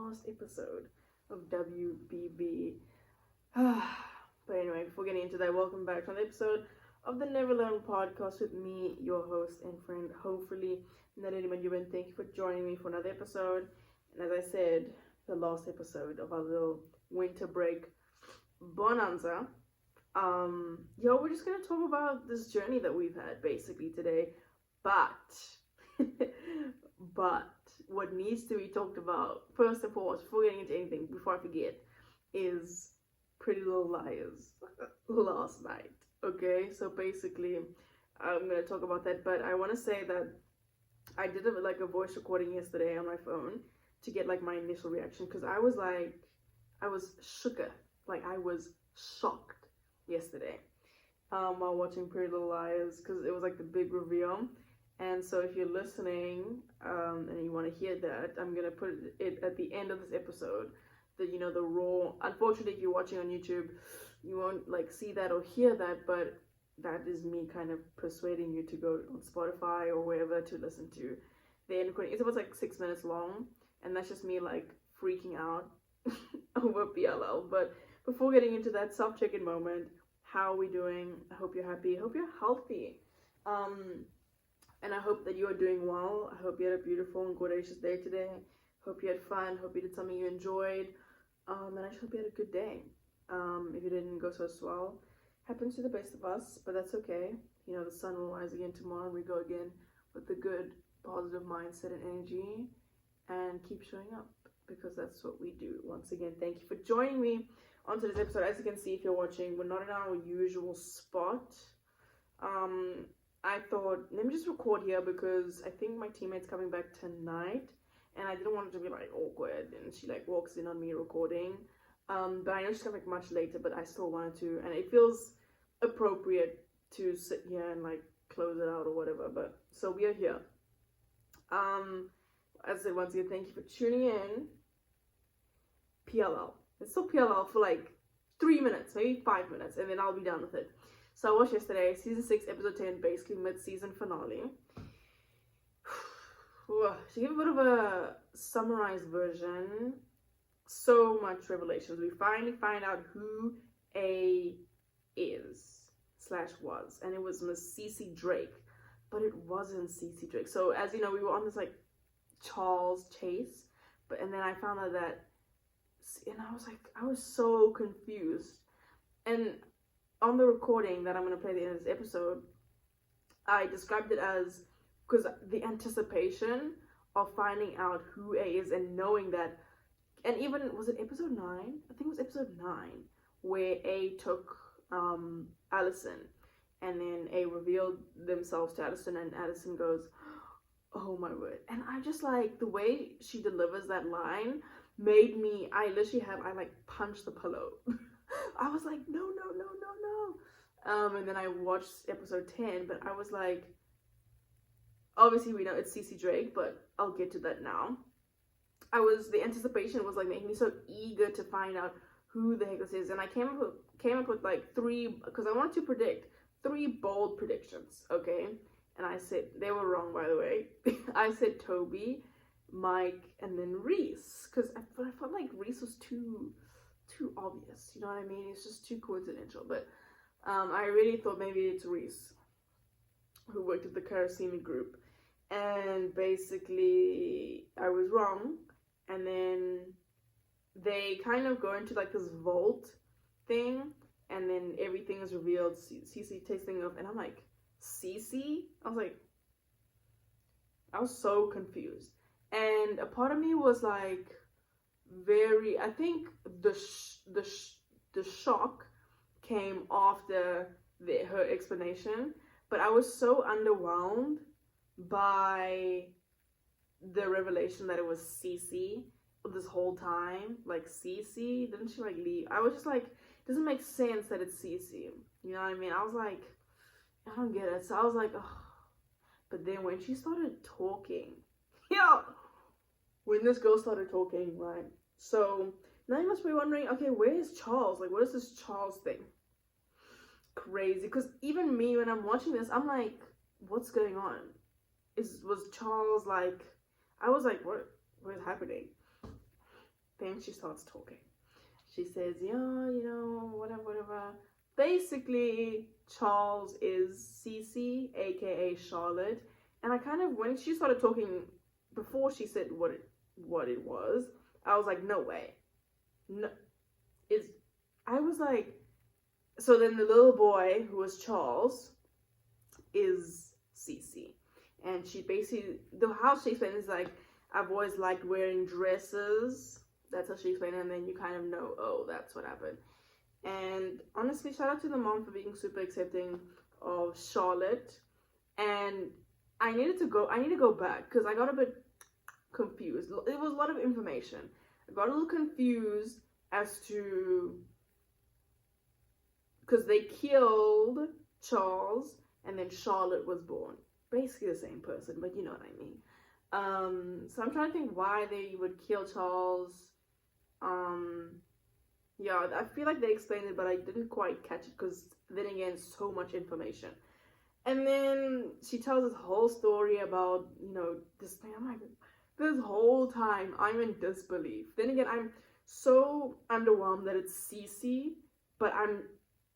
last episode of WBB. But anyway, before getting into that, welcome back to another episode of the Never Learn podcast with me, your host and friend, hopefully, Nalini Manjuban. Thank you for joining me for another episode. And as I said, the last episode of our little winter break bonanza. We're just gonna talk about this journey that we've had basically today. But what needs to be talked about first and foremost, before getting into anything, before I forget, is Pretty Little Liars last night. Okay, so basically, I'm gonna talk about that. But I want to say that I did a voice recording yesterday on my phone to get like my initial reaction, because I was shooketh, I was shocked yesterday while watching Pretty Little Liars, because it was like the big reveal. And so if you're listening and you want to hear that, I'm gonna put it at the end of this episode, the raw. Unfortunately, if you're watching on YouTube, you won't see that or hear that, but that is me kind of persuading you to go on Spotify or wherever to listen to the end recording. It's about 6 minutes long, and that's just me freaking out over PLL. But before getting into that self-check-in moment, how are we doing? I hope you're happy. I hope you're healthy. And I hope that you are doing well. I hope you had a beautiful and gorgeous day today. Hope you had fun. Hope you did something you enjoyed. And I just hope you had a good day. If you didn't go so well, happens to the best of us, but that's okay. The sun will rise again tomorrow, and we go again with the good, positive mindset and energy, and keep showing up, because that's what we do. Once again, thank you for joining me on today's episode. As you can see, if you're watching, we're not in our usual spot. I thought, let me just record here, because I think my teammate's coming back tonight, and I didn't want it to be awkward, and she walks in on me recording. But I know she's coming much later, but I still wanted to, and it feels appropriate to sit here and close it out or whatever. But so we are here. As I said, once again, thank you for tuning in. PLL. It's still PLL for 3 minutes, maybe 5 minutes, and then I'll be done with it. So I watched yesterday, season 6, episode 10, basically mid-season finale. To give a bit of a summarized version, so much revelations. We finally find out who A is / was, and it was Miss Cece Drake, but it wasn't Cece Drake. So as you know, we were on this Charles chase, and then I found out that, and I was so confused. And on the recording that I'm going to play at the end of this episode, I described it as, because the anticipation of finding out who A is and knowing that, and even, was it episode 9? I think it was episode 9, where A took Allison, and then A revealed themselves to Allison, and Allison goes, oh my word. And I just the way she delivers that line made me, I punched the pillow. I was like, no. And then I watched episode 10, but I was obviously we know it's Cece Drake, but I'll get to that now. The anticipation was making me so eager to find out who the heck this is. And I came up with 3, because I wanted to predict 3 bold predictions, okay? And I said, they were wrong, by the way. I said Toby, Mike, and then Reese, because I felt like Reese was too obvious, you know what I mean? It's just too coincidental. But I really thought maybe it's Reese, who worked at the Karasimi group, and basically I was wrong. And then they kind of go into this vault thing, and then everything is revealed. Cece tasting of, and I'm like, Cece? I was so confused. And a part of me was very, I think the shock came after her explanation, but I was so underwhelmed by the revelation that it was Cece this whole time. Cece, didn't she leave? I was just it doesn't make sense that it's Cece, you know what I mean? I was I don't get it. So I was ugh. But then when she started talking, when this girl started talking, right? So now you must be wondering, okay, where is Charles? What is this Charles thing? Crazy, because even me, when I'm watching this, I'm what's going on? Was Charles I was what is happening? then she starts talking. She says, yeah, you know, whatever. Basically, Charles is Cece, aka Charlotte. And I kind of, when she started talking, before she said what it was, I was like, no way. No, I was like, so then the little boy, who was Charles, is Cece. And she basically, how she explained it is like, I've always liked wearing dresses. That's how she explained it, and then you kind of know, oh, that's what happened. And honestly, shout out to the mom for being super accepting of Charlotte. And I need to go back because I got a bit confused. It was a lot of information. I got a little confused as to, because they killed Charles and then Charlotte was born. Basically the same person, but you know what I mean. So I'm trying to think why they would kill Charles. Yeah, I feel like they explained it, but I didn't quite catch it because then again, so much information. And then she tells this whole story about, you know, this thing. I'm like, this whole time I'm in disbelief. Then again, I'm so underwhelmed that it's Cece, but I'm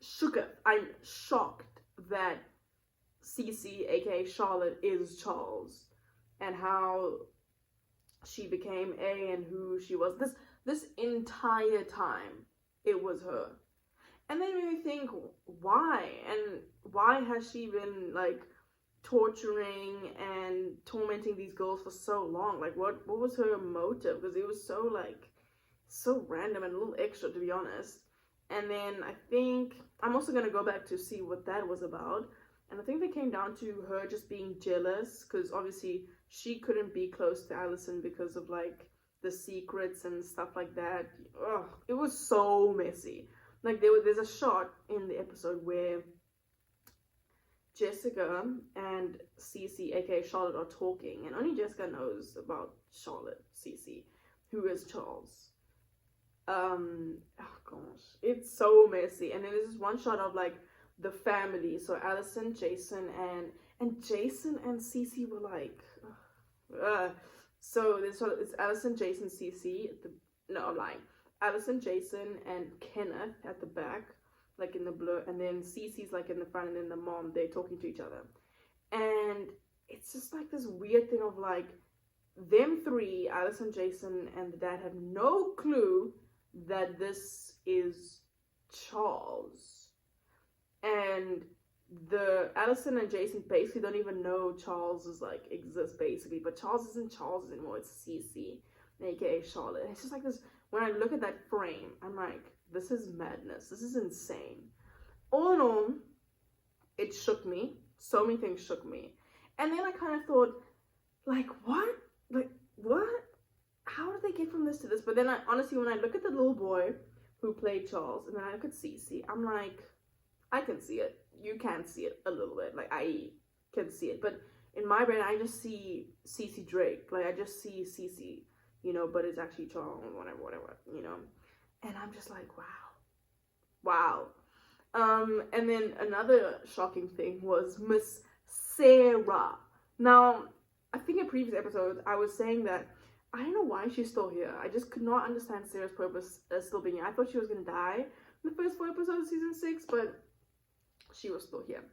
shocked that Cece, aka Charlotte, is Charles, and how she became A and who she was. This entire time, it was her. And then it made me think, why? And why has she been, like, torturing and tormenting these girls for so long? Like, what was her motive? Because it was so, like, so random and a little extra, to be honest. And then I think, I'm also going to go back to see what that was about. And I think they came down to her just being jealous, because obviously she couldn't be close to Allison because of, like, the secrets and stuff like that. Ugh, it was so messy. Like, there's a shot in the episode where Jessica and Cece, aka Charlotte, are talking, and only Jessica knows about Charlotte, Cece, who is Charles. Oh gosh, it's so messy. And then there's this one shot of, like, the family. So Allison, Jason, and Jason and Cece were like, so it's Allison, Jason, Cece. I'm lying. Allison, Jason, and Kenneth at the back, like in the blur, and then Cece's like in the front, and then the mom, they're talking to each other. And it's just like this weird thing of like, them three, Allison, Jason, and the dad, have no clue that this is Charles. And the Allison and Jason basically don't even know Charles is like exists basically, but Charles isn't Charles anymore, it's Cece, aka Charlotte. And it's just like this, when I look at that frame, I'm like, this is madness, this is insane. All in all, it shook me. So many things shook me. And then I kind of thought, like, what? Like, what? How did they get from this to this? But then I honestly, when I look at the little boy who played Charles, and then I look at Cece, I'm like, I can see it. You can see it a little bit. Like, I can see it. But in my brain, I just see Cece Drake. Like, I just see Cece, you know, but it's actually Charles, whatever, you know. And I'm just like, wow. And then another shocking thing was Miss Sarah. Now, I think in previous episodes, I was saying that I don't know why she's still here. I just could not understand Sarah's purpose as still being here. I thought she was going to die in the first 4 episodes of season 6, but she was still here.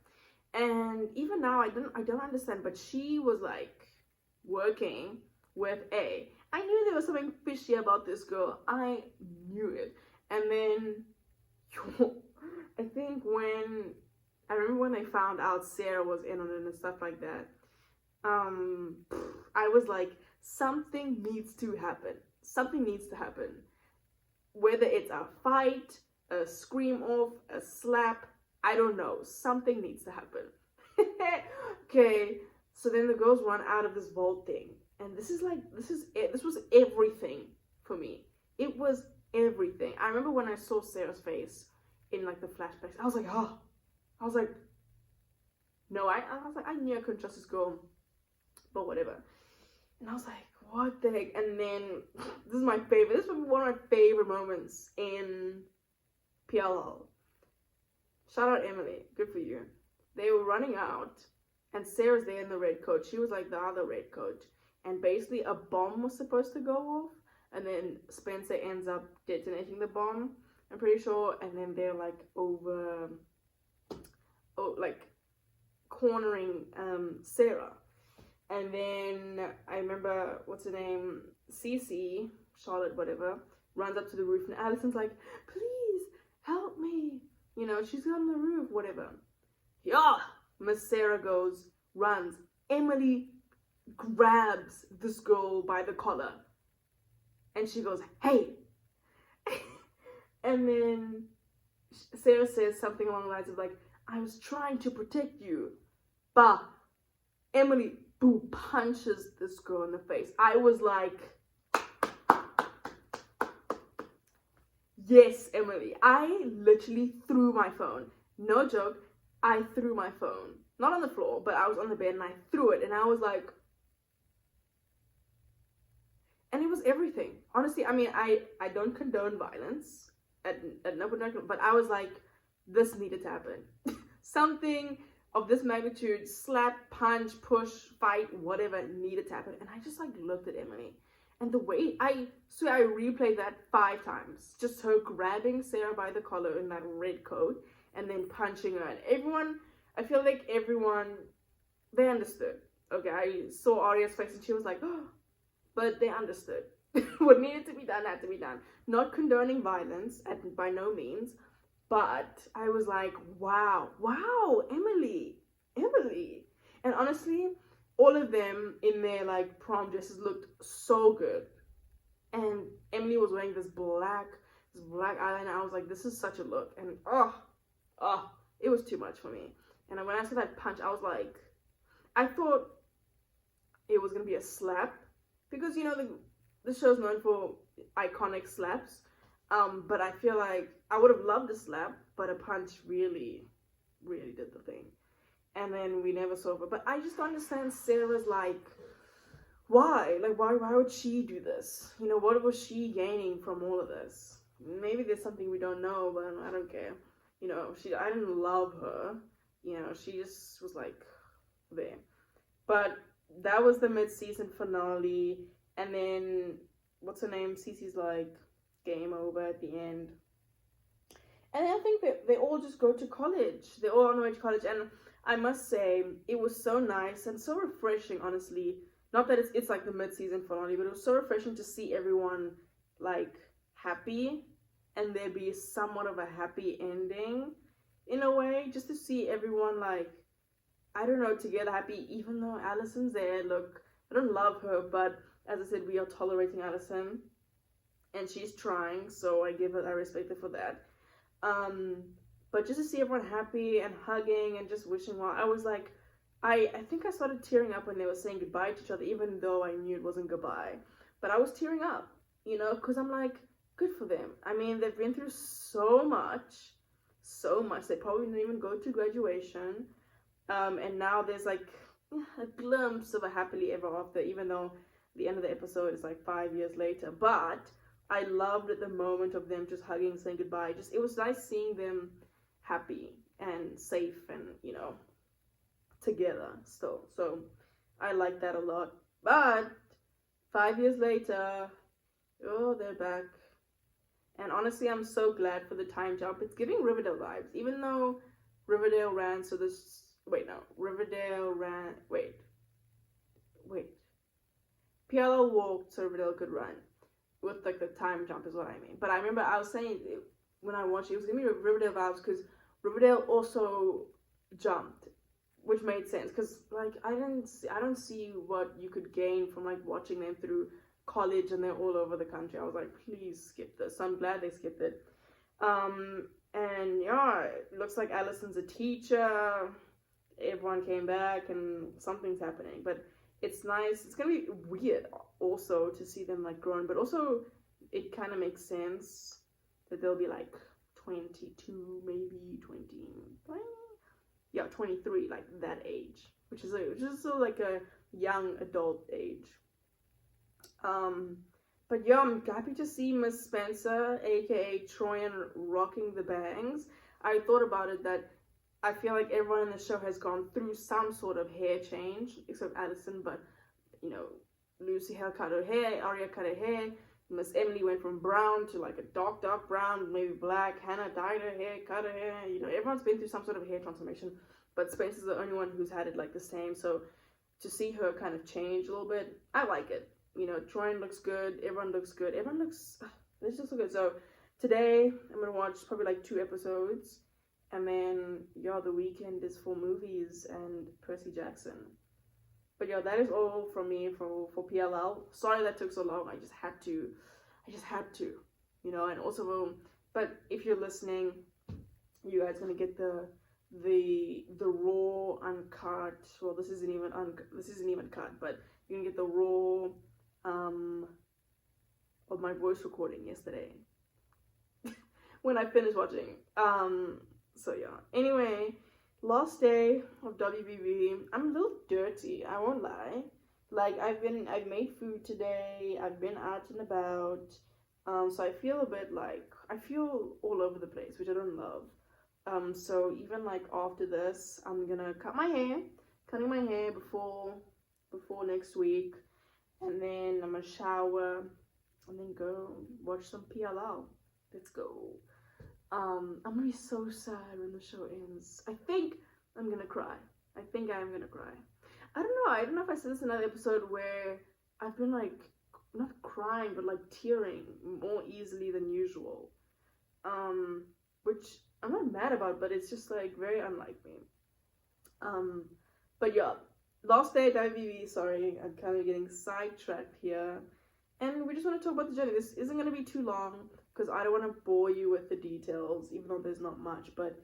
And even now, I don't understand, but she was like working with A. I knew there was something fishy about this girl. I knew it. And then I think I remember when they found out Sarah was in on it and stuff like that, I was like, something needs to happen. Something needs to happen. Whether it's a fight, a scream off, a slap, I don't know. Something needs to happen. Okay, so then the girls run out of this vault thing. And this was everything for me. It was everything. I remember when I saw Sarah's face in like the flashbacks, I was like, oh. I was like, no, I was like, I knew I couldn't trust this girl, but whatever. And I was like, what the heck? And then, this is my favorite, this was one of my favorite moments in PLL. Shout out Emily, good for you. They were running out, and Sarah's there in the red coat. She was like the other red coat. And basically a bomb was supposed to go off, and then Spencer ends up detonating the bomb, I'm pretty sure, and then they're like like cornering Sarah. And then I remember, what's her name, Cece, Charlotte, whatever, runs up to the roof, and Allison's like, please help me, you know, she's on the roof, whatever. Yeah, Miss Sarah goes, runs, Emily grabs this girl by the collar, and she goes, hey. And then Sarah says something along the lines of like, I was trying to protect you, but Emily, boo, punches this girl in the face. I was like, yes, Emily. I literally threw my phone. No joke, I threw my phone. Not on the floor, but I was on the bed and I threw it, and I was like, and it was everything. Honestly, I mean, I don't condone violence at no point, but I was like, this needed to happen. Something of this magnitude, slap, punch, push, fight, whatever, needed to happen. And I just like looked at Emily, and the way I replayed that 5 times, just her grabbing Sarah by the collar in that red coat and then punching her. And everyone, I feel like everyone, they understood. Okay, I saw Arya's face and she was like, oh, but they understood. What needed to be done had to be done. Not condoning violence, by no means, but I was like, wow, Emily. And honestly, all of them in their like prom dresses looked so good. And Emily was wearing this black eyeliner. I was like, this is such a look. And it was too much for me. And when I saw that punch, I was like, I thought it was gonna be a slap, because you know the show's known for iconic slaps. But I feel like I would have loved a slap, but a punch really did the thing. And then we never saw her. But I just don't understand Sarah's like, why? Like, why would she do this? You know, what was she gaining from all of this? Maybe there's something we don't know, but I don't care. You know, I didn't love her. You know, she just was like there. But that was the mid-season finale. And then, what's her name? Cece's like, game over at the end. And I think that they all just go to college. They're all on the way to college. And I must say, it was so nice and so refreshing, honestly. Not that it's like the mid-season finale, but it was so refreshing to see everyone like happy, and there be somewhat of a happy ending in a way. Just to see everyone like, I don't know, together happy, even though Allison's there. Look, I don't love her, but as I said, we are tolerating Allison, and she's trying, so I respect her for that. But just to see everyone happy and hugging and just wishing well, I was like, I think I started tearing up when they were saying goodbye to each other, even though I knew it wasn't goodbye. But I was tearing up, you know, because I'm like, good for them. I mean, they've been through so much. They probably didn't even go to graduation. And now there's like a glimpse of a happily ever after, even though the end of the episode is like 5 years later. But I loved the moment of them just hugging, saying goodbye. Just, it was nice seeing them happy and safe and, you know, together still. So I like that a lot. But 5 years later, oh, they're back. And honestly, I'm so glad for the time jump. It's giving Riverdale vibes, even though Riverdale ran, so this, PLL walked so Riverdale could run. With like the time jump is what I mean. But I remember I was saying when I watched it, it was giving me Riverdale vibes because Riverdale also jumped, which made sense. Because like I don't see what you could gain from like watching them through college and they're all over the country. I was like, please skip this. So I'm glad they skipped it. And yeah, it looks like Allison's a teacher. Everyone came back and something's happening. But it's nice. It's gonna be weird also to see them like grown, but also it kind of makes sense that they'll be like 22, maybe 20, yeah, 23, like that age, which is still like a young adult age. But yeah, I'm happy to see Miss Spencer, aka Troyan, rocking the bangs. I thought about it that I feel like everyone in the show has gone through some sort of hair change, except Allison, but you know, Lucy cut her hair, Arya cut her hair, Miss Emily went from brown to like a dark brown, maybe black. Hannah dyed her hair, cut her hair. You know, everyone's been through some sort of hair transformation, but Spencer's the only one who's had it like the same. So to see her kind of change a little bit, I like it. You know, Troy looks good. Everyone looks good. Everyone looks, it's just so good. So today I'm gonna watch probably like 2 episodes, and then the weekend is for movies and Percy Jackson. But that is all from me for PLL. Sorry that took so long. I just had to, you know. And also, but if you're listening, you guys gonna get the raw uncut. Well, this isn't even cut, but you can get the raw of my voice recording yesterday when I finished watching. So yeah. Anyway, last day of WBB. I'm a little dirty, I won't lie. Like I've made food today. I've been out and about. So I feel a bit like I feel all over the place, which I don't love. So even like after this, I'm gonna cutting my hair before next week, and then I'm gonna shower, and then go watch some PLL. Let's go. I'm gonna be so sad when the show ends. I think I'm gonna cry. I think I am gonna cry. I don't know if I said this in another episode where I've been like not crying but like tearing more easily than usual. Which I'm not mad about, but it's just like very unlike me. But yeah, last day at WBB. Sorry, I'm kind of getting sidetracked here, and we just want to talk about the journey. This isn't gonna be too long because I don't want to bore you with the details, even though there's not much. But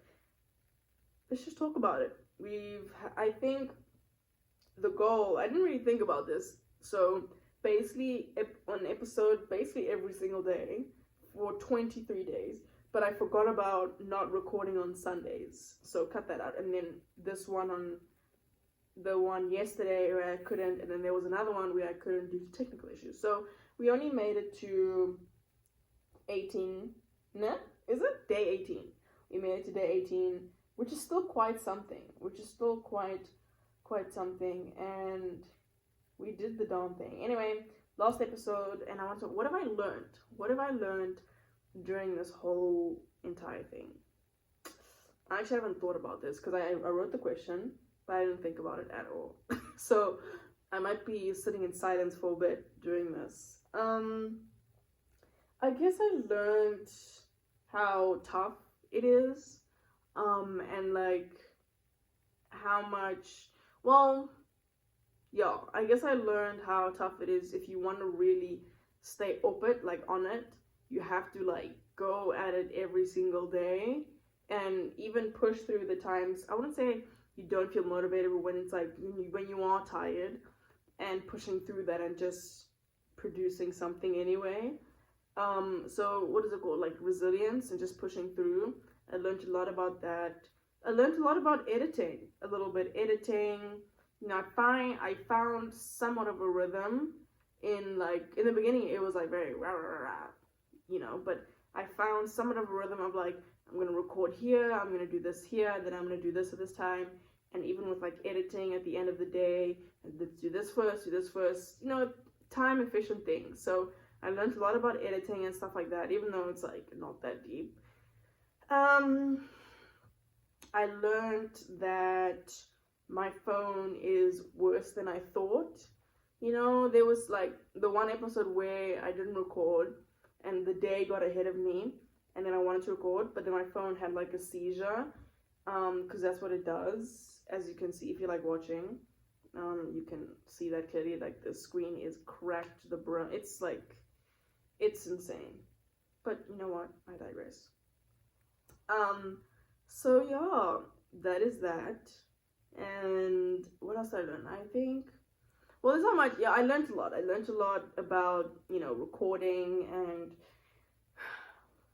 let's just talk about it. I think the goal. I didn't really think about this. So basically, on episode, basically every single day for 23 days. But I forgot about not recording on Sundays, so cut that out. And then this one the one yesterday where I couldn't, and then there was another one where I couldn't due to technical issues. So we only made it to 18. No, is it day 18? We made it to day 18, which is still quite something. And we did the darn thing. Anyway, last episode, and I want to. What have I learned? What have I learned during this whole entire thing? I actually haven't thought about this because I wrote the question, but I didn't think about it at all. So I might be sitting in silence for a bit during this. I guess I learned how tough it is, and like how much. Well, yeah, I guess I learned how tough it is if you want to really stay up it, like on it. You have to like go at it every single day, and even push through the times. I wouldn't say you don't feel motivated, but when it's like when you are tired, and pushing through that and just producing something anyway. So what is it called? Like resilience and just pushing through. I learned a lot about that. I learned a lot about editing, a little bit editing. You know, I found somewhat of a rhythm in the beginning. It was like very rah, rah, rah, you know, but I found somewhat of a rhythm of like, I'm gonna record here, I'm gonna do this here, then I'm gonna do this at this time. And even with like editing at the end of the day, let's do this first, you know, time efficient things. So I learned a lot about editing and stuff like that, even though it's like not that deep. I learned that my phone is worse than I thought. You know, there was like the one episode where I didn't record and the day got ahead of me, and then I wanted to record, but then my phone had like a seizure, because that's what it does. As you can see, if you're like watching, you can see that clearly. Like the screen is cracked to the brim. It's like, it's insane. But you know what? I digress. So yeah, that is that. And what else did I learn? I think, well, there's not much. Yeah, I learned a lot. I learned a lot about, you know, recording and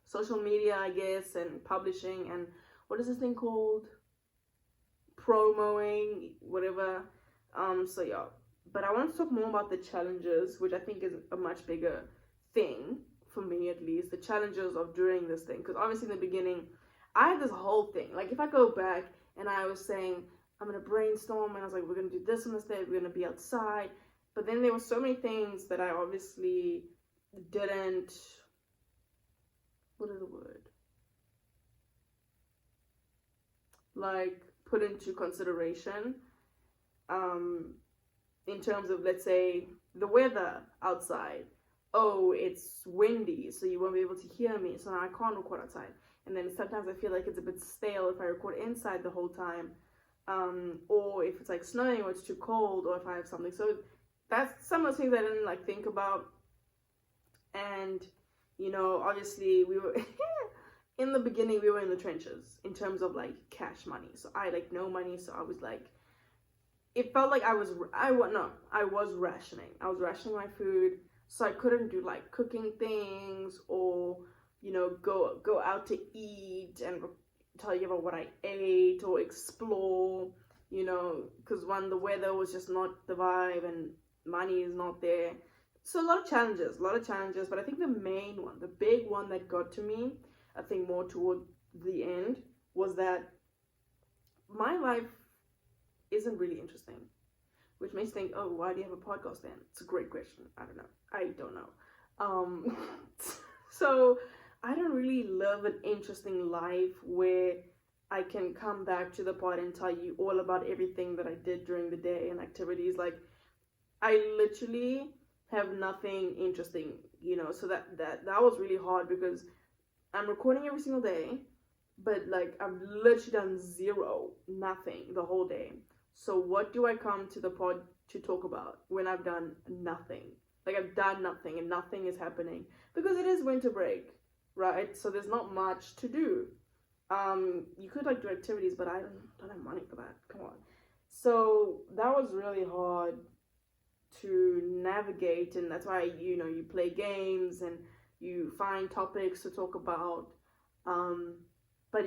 social media, I guess, and publishing, and what is this thing called? Promoing, whatever. So yeah, but I want to talk more about the challenges, which I think is a much bigger thing for me, at least, the challenges of doing this thing. Because obviously in the beginning, I had this whole thing. Like if I go back and I was saying, I'm gonna brainstorm, and I was like, we're gonna do this on this day, we're gonna be outside. But then there were so many things that I obviously didn't, what is the word? Like, put into consideration, in terms of, let's say, the weather outside. Oh, it's windy, so you won't be able to hear me, so now I can't record outside. And then sometimes I feel like it's a bit stale if I record inside the whole time, or if it's like snowing or it's too cold, or if I have something. So that's some of the things I didn't like think about. And you know, obviously we were in the beginning we were in the trenches in terms of like cash money. So I like no money, so I was like, it felt like I was rationing. I was rationing my food, so I couldn't do like cooking things, or you know, go out to eat and tell you about what I ate, or explore, you know, because the weather was just not the vibe and money is not there. So a lot of challenges, but I think the main one, the big one that got to me, I think more toward the end, was that my life isn't really interesting, which makes me think, oh, why do you have a podcast then? It's a great question. I don't know. So I don't really live an interesting life where I can come back to the pod and tell you all about everything that I did during the day and activities. Like, I literally have nothing interesting, you know, so that was really hard, because I'm recording every single day, but like I've literally done nothing the whole day. So what do I come to the pod to talk about when I've done nothing? Like, I've done nothing and nothing is happening, because it is winter break, right? So there's not much to do. You could like do activities, but I don't have money for that. Come on. So that was really hard to navigate, and that's why, you know, you play games and you find topics to talk about. But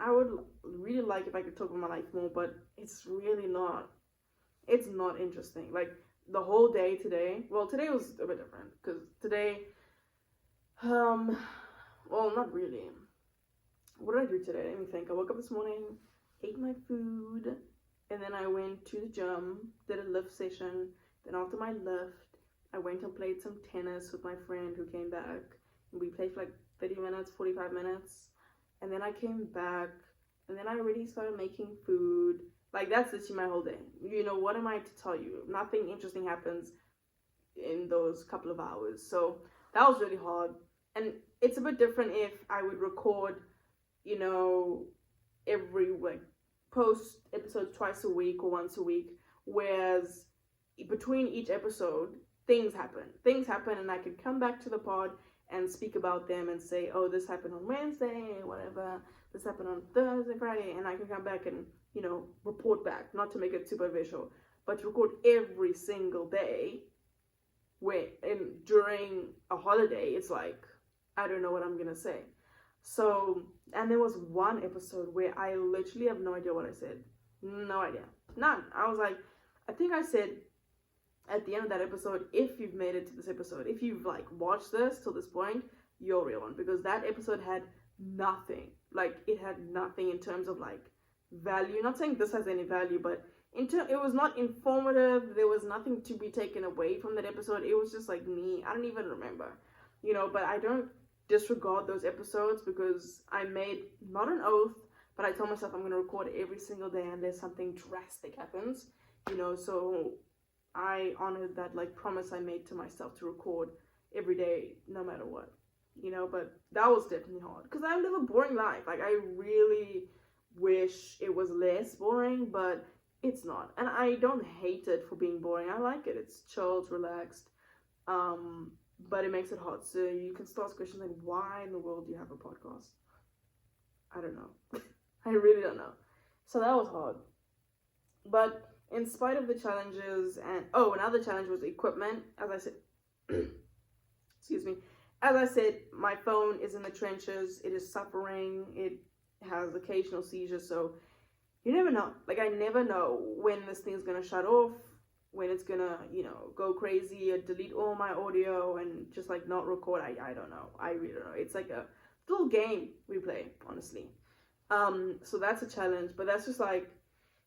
I would really like if I could talk about my life more, but it's really not. It's not interesting. Like, the whole day today, well, today was a bit different, because today, well, not really. What did I do today? Let me think. I woke up this morning, ate my food, and then I went to the gym, did a lift session. Then after my lift, I went and played some tennis with my friend who came back. And we played for like 30 minutes, 45 minutes. And then I came back, and then I already started making food. Like, that's literally my whole day. You know, what am I to tell you? Nothing interesting happens in those couple of hours. So that was really hard. And it's a bit different if I would record, you know, post episodes twice a week or once a week. Whereas between each episode, things happen, and I could come back to the pod and speak about them and say, oh, this happened on Wednesday, whatever, this happened on Thursday, Friday, and I can come back and, you know, report back, not to make it super visual, but to record every single day, during a holiday, it's like, I don't know what I'm gonna say. So, and there was one episode where I literally have no idea what I said. No idea. None. I was like, I think I said at the end of that episode, if you've made it to this episode, if you've like watched this till this point, you're a real one, because that episode had nothing. Like, it had nothing in terms of like value. Not saying this has any value, but it was not informative. There was nothing to be taken away from that episode. It was just like me. I don't even remember, you know, but I don't disregard those episodes, because I made not an oath, but I told myself I'm going to record every single day unless something drastic happens, you know. So I honored that like promise I made to myself to record every day no matter what, you know. But that was definitely hard, because I live a boring life. Like, I really wish it was less boring, but it's not. And I don't hate it for being boring. I like it. It's chilled, relaxed, but it makes it hard. So you can start questions like, why in the world do you have a podcast? I don't know. I really don't know. So that was hard. But in spite of the challenges, and another challenge was equipment. As I said, excuse me. As I said, my phone is in the trenches. It is suffering. It has occasional seizures. So you never know. Like, I never know when this thing's gonna shut off, when it's gonna, you know, go crazy or delete all my audio and just like not record. I don't know. I really don't know. It's like a little game we play, honestly. So that's a challenge, but that's just like,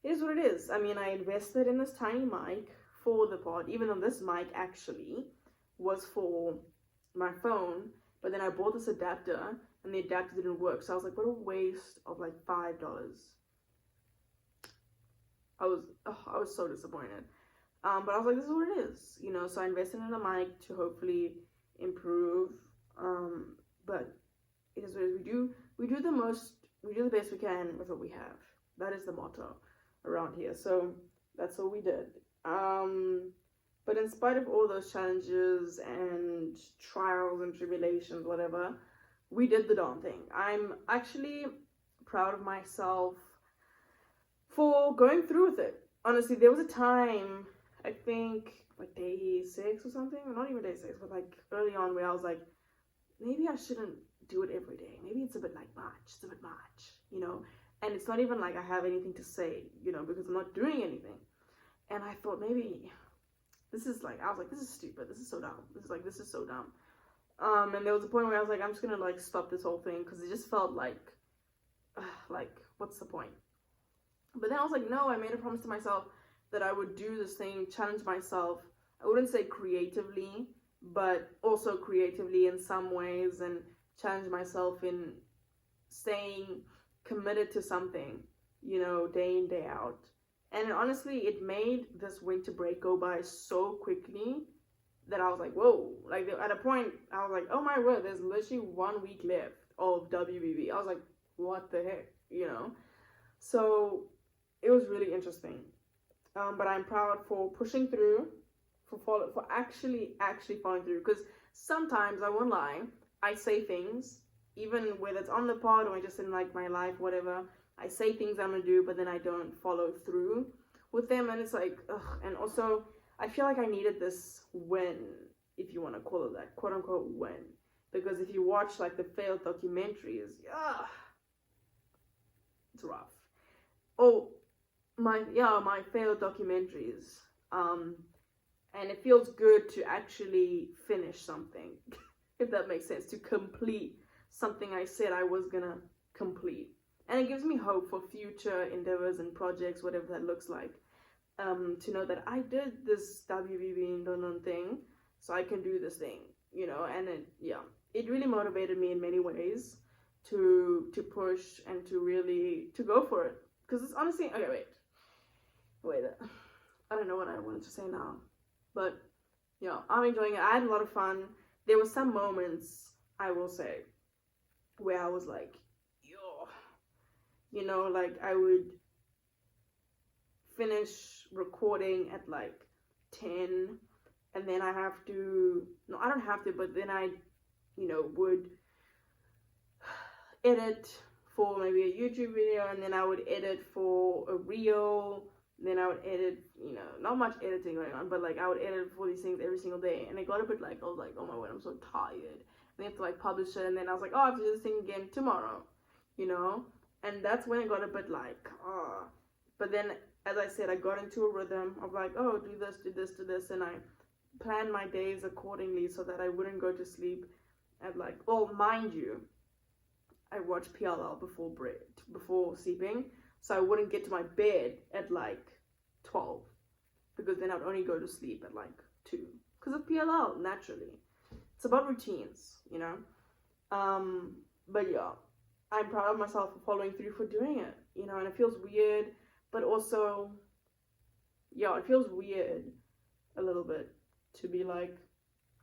it is what it is. I mean, I invested in this tiny mic for the pod, even though this mic actually was for my phone, but then I bought this adapter and the adapter didn't work. So I was like, what a waste of like $5. I was so disappointed. But I was like, this is what it is, you know. So I invested in a mic to hopefully improve. But it is what it is. We do the best we can with what we have. That is the motto around here. So that's what we did. But in spite of all those challenges and trials and tribulations, whatever, we did the darn thing. I'm actually proud of myself for going through with it. Honestly, there was a time, I think like day 6 or something, not even day 6, but like early on, where I was like, maybe I shouldn't do it every day. Maybe it's a bit like much. It's a bit much, you know. And it's not even like I have anything to say, you know, because I'm not doing anything. And I thought maybe this is like, I was like, this is stupid. This is so dumb. This is so dumb. And there was a point where I was like, I'm just gonna like stop this whole thing, because it just felt like what's the point? But then I was like, no, I made a promise to myself that I would do this thing, challenge myself. I wouldn't say creatively, but also creatively in some ways, and challenge myself in staying committed to something, you know, day in, day out. And honestly, it made this winter break go by so quickly that I was like, whoa. Like, at a point, I was like, oh my word, there's literally 1 week left of WBB. I was like, what the heck, you know? So it was really interesting. But I'm proud for pushing through, for actually following through. Because sometimes, I won't lie, I say things, even whether it's on the pod or just in like my life, whatever. I say things I'm gonna do, but then I don't follow through with them, and it's like, ugh. And also, I feel like I needed this win, if you want to call it that, quote unquote win, because if you watch like the failed documentaries, it's rough. Oh, my failed documentaries, and it feels good to actually finish something, if that makes sense, to complete something I said I was gonna complete. And it gives me hope for future endeavors and projects, whatever that looks like, to know that I did this WBB thing, so I can do this thing, you know. And it really motivated me in many ways to push and to go for it. Because it's honestly, okay, wait, I don't know what I wanted to say now, but yeah, I'm enjoying it. I had a lot of fun. There were some moments, I will say, where I was like, you know, like I would finish recording at like 10, and then I don't have to, but then I, you know, would edit for maybe a YouTube video, and then I would edit for a reel, then I would edit, you know, not much editing going on, but like I would edit for these things every single day, and it got a bit like, I was like, oh my word, I'm so tired, and I have to like publish it, and then I was like, oh, I have to do this thing again tomorrow, you know. And that's when it got a bit like, but then, as I said, I got into a rhythm of like, oh, do this, and I planned my days accordingly so that I wouldn't go to sleep at like, well, mind you, I watched PLL before sleeping, so I wouldn't get to my bed at like 12, because then I'd only go to sleep at like 2, because of PLL, naturally. It's about routines, you know. But yeah, I'm proud of myself for following through, for doing it, you know. And it feels weird, but also, yeah, it feels weird a little bit to be like,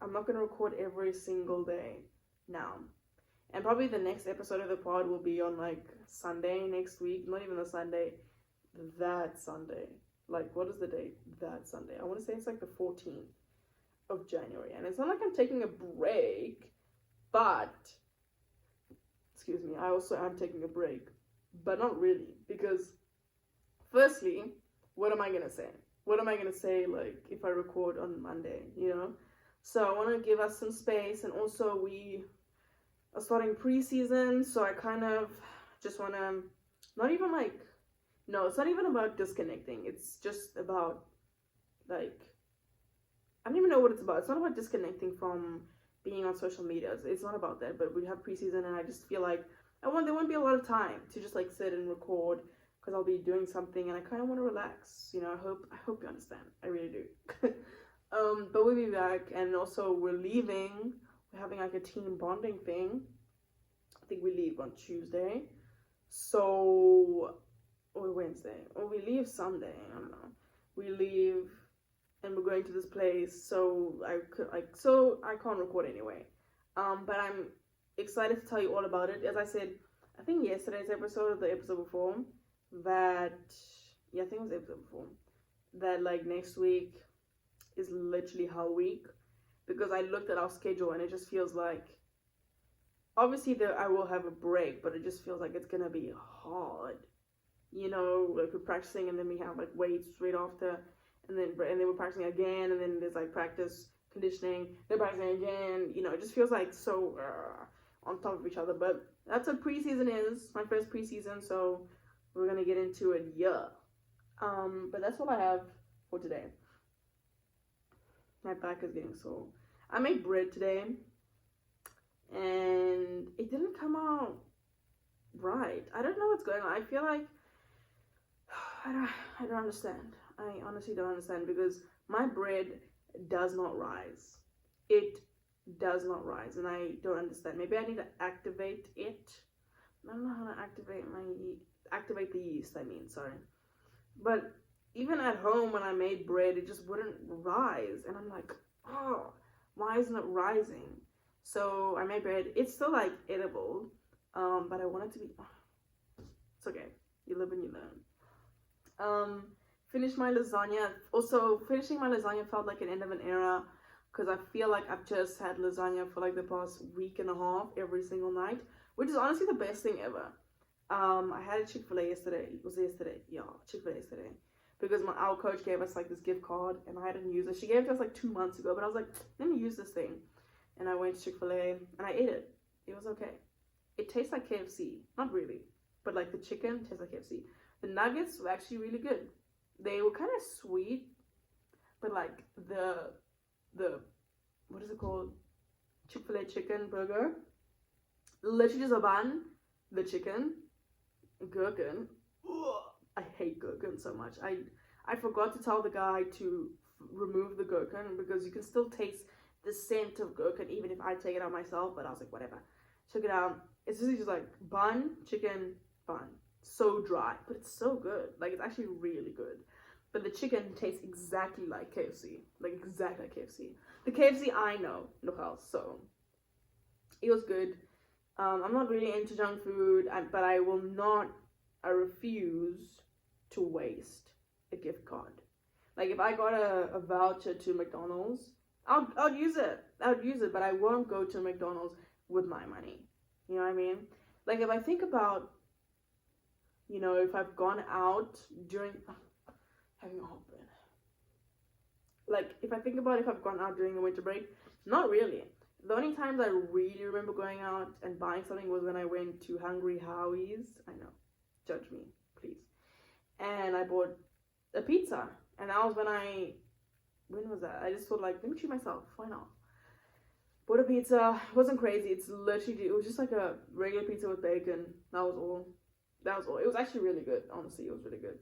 I'm not going to record every single day now. And probably the next episode of the pod will be on like Sunday next week. Not even the Sunday, that Sunday. Like, what is the date? That Sunday. I want to say it's like the 14th of January. And it's not like I'm taking a break, but, excuse me, I also am taking a break. But not really. Because, firstly, what am I going to say? What am I going to say, like, if I record on Monday, you know? So I want to give us some space. And also, we are starting preseason, so I kind of just want to, not even like, no, it's not even about disconnecting. It's just about, like, I don't even know what it's about. It's not about disconnecting from being on social media. It's not about that, but we have preseason, and I just feel like there won't be a lot of time to just, like, sit and record, because I'll be doing something, and I kind of want to relax, you know. I hope you understand. I really do. But we'll be back, and also we're leaving we're having like a team bonding thing. I think we leave on Tuesday. So, or Wednesday. Or we leave Sunday. I don't know. We leave and we're going to this place. So I can't record anyway. But I'm excited to tell you all about it. As I said, I think yesterday's episode or the episode before, I think it was the episode before, that like next week is literally Hell Week, because I looked at our schedule and it just feels like, obviously I will have a break, but it just feels like it's gonna be hard. You know, like we're practicing and then we have like weights right after, and then we're practicing again, and then there's like practice conditioning, then practicing again. You know, it just feels like so on top of each other. But that's what preseason is. My first preseason, so we're gonna get into it. Yeah. But that's all I have for today. My back is getting sore. I made bread today, and it didn't come out right. I don't know what's going on. I feel like I don't understand. I honestly don't understand, because my bread does not rise. It does not rise, and I don't understand. Maybe I need to activate it. I don't know how to activate the yeast. Sorry. But even at home when I made bread, it just wouldn't rise, and I'm like, oh, why isn't it rising? So I made bread. It's still like edible, but I want it to be. It's okay. You live and you learn. Finished my lasagna. Also, finishing my lasagna felt like an end of an era, because I feel like I've just had lasagna for like the past week and a half every single night, which is honestly the best thing ever. I had a Chick-fil-A yesterday. Was it yesterday? Yeah, Chick-fil-A yesterday. Because our coach gave us like this gift card, and I hadn't used it. She gave it to us like 2 months ago, but I was like, let me use this thing. And I went to Chick-fil-A and I ate it. It was okay. It tastes like KFC. Not really, but like the chicken tastes like KFC. The nuggets were actually really good. They were kind of sweet, but like the what is it called? Chick-fil-A chicken burger. Literally just a bun, the chicken, gherkin. Ugh, I hate gherkin so much. I forgot to tell the guy to remove the gherkin, because you can still taste the scent of gherkin even if I take it out myself. But I was like, whatever. Took it out. It's just like bun, chicken, bun. So dry, but it's so good. Like, it's actually really good. But the chicken tastes exactly like KFC. Like, exactly like KFC. The KFC I know, look else. So it was good. I'm not really into junk food, but I refuse to waste a gift card. Like, if I got a voucher to McDonald's, I'll use it. But I won't go to McDonald's with my money. You know what I mean? Like, if I think about, you know, if I've gone out during having a heartburn. Like, if I think about if I've gone out during the winter break, not really. The only times I really remember going out and buying something was when I went to Hungry Howie's. I know, judge me, please. And I bought a pizza, and that was when was that? I just thought, like, let me treat myself. Why not? Bought a pizza. It wasn't crazy. It was just like a regular pizza with bacon. That was all. It was actually really good. Honestly, it was really good.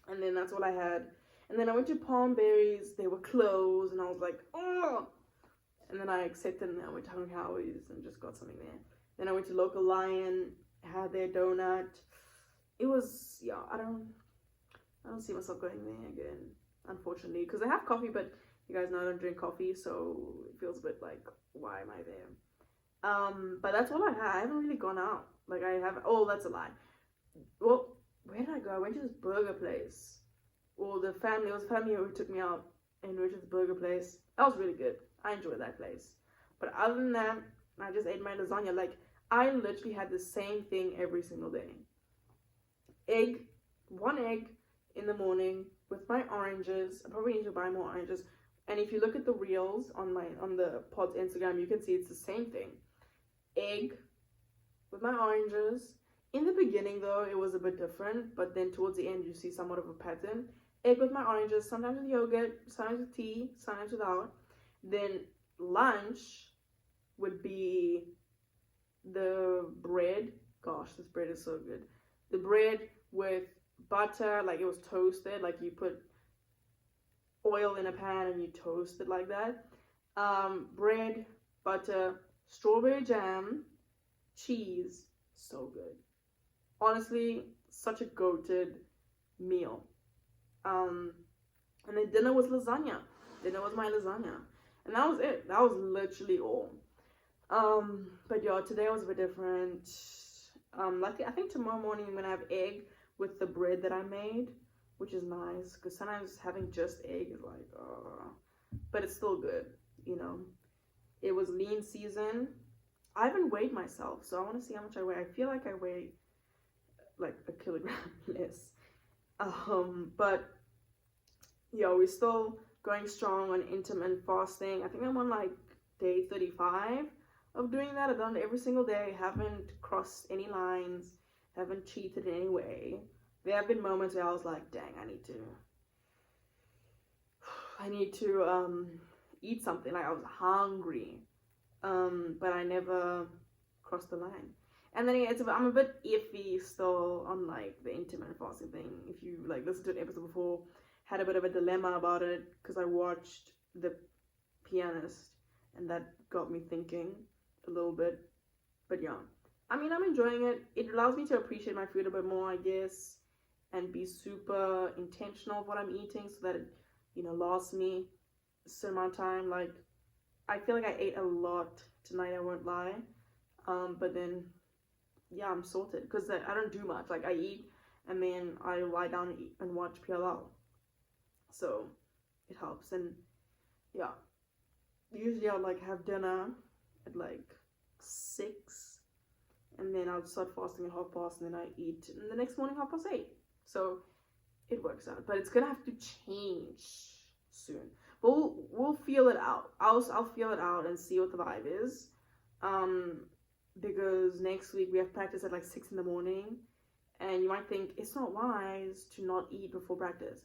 And then that's all I had. And then I went to Palm Berries. They were closed, and I was like, oh. And then I accepted, and I went to Hungry Howie's and just got something there. Then I went to Local Lion, had their donut. It was, yeah, I don't see myself going there again, unfortunately, because I have coffee, but you guys know I don't drink coffee, so it feels a bit like, why am I there? But that's all I had. I haven't really gone out. Like, that's a lie. Well, where did I go? I went to this burger place. Well, it was a family who took me out and went to this burger place. That was really good. I enjoyed that place. But other than that, I just ate my lasagna. Like, I literally had the same thing every single day. One egg in the morning with my oranges. I probably need to buy more oranges. And if you look at the reels on the pod's Instagram, you can see it's the same thing. Egg with my oranges. In the beginning, though, it was a bit different, but then towards the end, you see somewhat of a pattern. Egg with my oranges, sometimes with yogurt, sometimes with tea, sometimes without. Then lunch would be the bread. Gosh, this bread is so good. The bread with butter, like it was toasted, like you put oil in a pan and you toast it like that. Bread butter, strawberry jam, cheese. So good. Honestly, such a goated meal. And then dinner was lasagna. Dinner was my lasagna. And that was it. That was literally all. But yeah, today was a bit different. Like I think tomorrow morning I'm gonna have egg with the bread that I made, which is nice because sometimes having just egg is like, but it's still good, you know. It was lean season. I haven't weighed myself, so I want to see how much I weigh. I feel like I weigh like a kilogram less. But yeah, we're still going strong on intermittent fasting. I think I'm on like day 35 of doing that. I've done it every single day, haven't crossed any lines, haven't cheated in any way. There have been moments where I was like, dang, I need to eat something. Like I was hungry, but I never crossed the line. And then I'm a bit iffy still on like the intermittent fasting thing. If you like listened to an episode before, had a bit of a dilemma about it because I watched The Pianist, and that got me thinking a little bit. But yeah, I mean, I'm enjoying it. It allows me to appreciate my food a bit more, I guess, and be super intentional of what I'm eating so that it, you know, lasts me a certain amount of time. Like, I feel like I ate a lot tonight, I won't lie. But then, yeah, I'm sorted because I don't do much. Like, I eat and then I lie down and eat and watch PLL. So it helps. And yeah, usually I'll like have dinner at like 6, and then I'll start fasting at 8:30, and then I eat and the next morning 8:30. So it works out, but it's gonna have to change soon. But we'll feel it out. I'll feel it out and see what the vibe is. Because next week we have practice at like 6 in the morning, and you might think it's not wise to not eat before practice.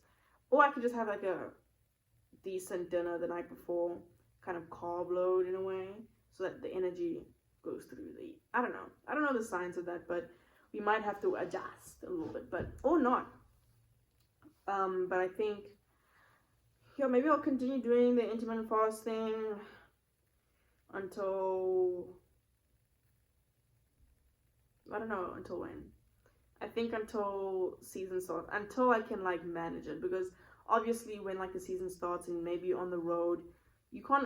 Or I could just have like a decent dinner the night before, kind of carb load in a way, so that the energy goes through the, I don't know the science of that, but we might have to adjust a little bit, but, or not. But I think, yeah, maybe I'll continue doing the intermittent fasting until, I don't know, until when. I think until season starts, until I can like manage it, because obviously when like the season starts and maybe on the road,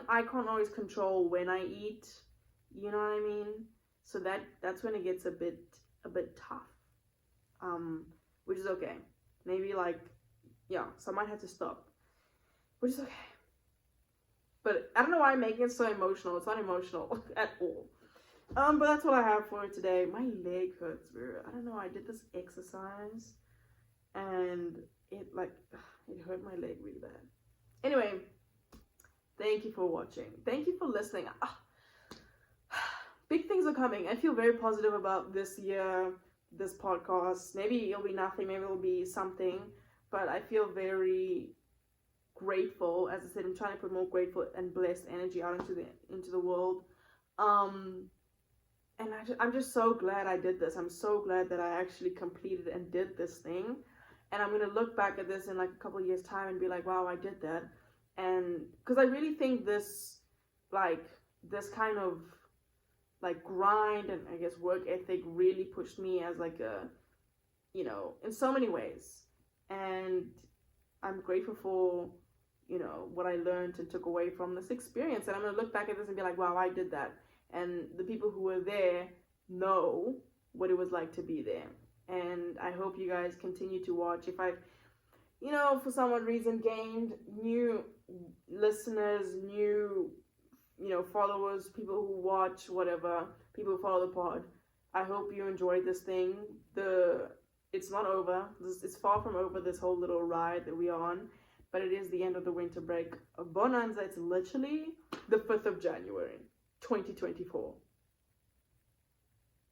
I can't always control when I eat, you know what I mean? So that's when it gets a bit tough, which is okay. Maybe like, yeah, so I might have to stop, which is okay. But I don't know why I'm making it so emotional. It's not emotional at all. But that's what I have for today. My leg hurts, bro. I don't know. I did this exercise and it hurt my leg really bad. Anyway, thank you for watching. Thank you for listening. Big things are coming. I feel very positive about this year, this podcast. Maybe it'll be nothing. Maybe it'll be something. But I feel very grateful. As I said, I'm trying to put more grateful and blessed energy out into the world. And I'm just so glad I did this. I'm so glad that I actually completed and did this thing. And I'm going to look back at this in like a couple of years' time and be like, wow, I did that. And because I really think this kind of like grind and I guess work ethic really pushed me as like a, you know, in so many ways. And I'm grateful for, you know, what I learned and took away from this experience. And I'm going to look back at this and be like, wow, I did that. And the people who were there know what it was like to be there. And I hope you guys continue to watch. If I've, you know, for some odd reason gained new listeners, new, you know, followers, people who watch, whatever, people who follow the pod, I hope you enjoyed this thing. It's not over. It's far from over, this whole little ride that we are on. But it is the end of the winter break of Bonanza. It's literally the 5th of January. 2024.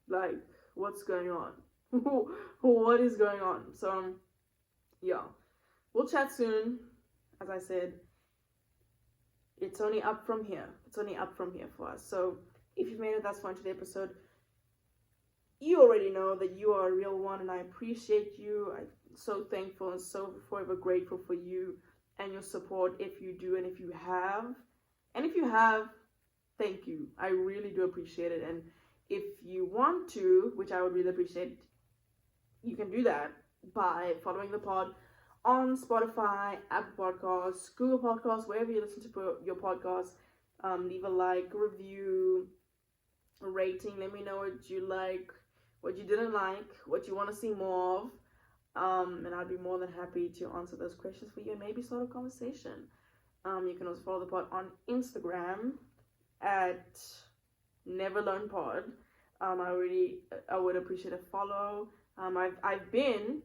Like, what's going on? What is going on? So, yeah, we'll chat soon. As I said, it's only up from here. It's only up from here for us. So, if you've made it thus far into the episode, you already know that you are a real one, and I appreciate you. I'm so thankful and so forever grateful for you and your support. If you do, and if you have, thank you. I really do appreciate it. And if you want to, which I would really appreciate, you can do that by following the pod on Spotify, Apple Podcasts, Google Podcasts, wherever you listen to your podcast. Leave a like, review, a rating. Let me know what you like, what you didn't like, what you want to see more of. And I'd be more than happy to answer those questions for you and maybe start a conversation. You can also follow the pod on Instagram at NeverLearnPod. I would appreciate a follow. I've been,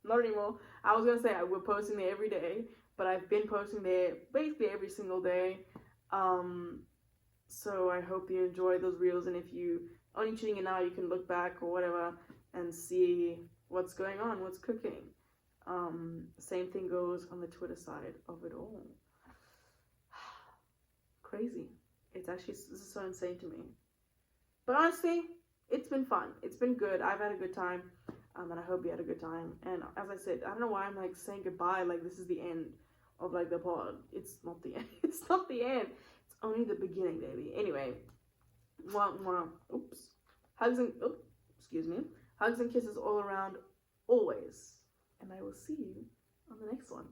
not anymore. I was gonna say we're posting there every day, but I've been posting there basically every single day. So I hope you enjoy those reels, and if you only tuning in now, you can look back or whatever and see what's going on, what's cooking. Same thing goes on the Twitter side of it all. Crazy. This is so insane to me. But honestly, it's been fun. It's been good. I've had a good time. And I hope you had a good time. And as I said, I don't know why I'm like saying goodbye. Like this is the end of like the pod. It's not the end. It's not the end. It's only the beginning, baby. Anyway, hugs and kisses all around, always. And I will see you on the next one.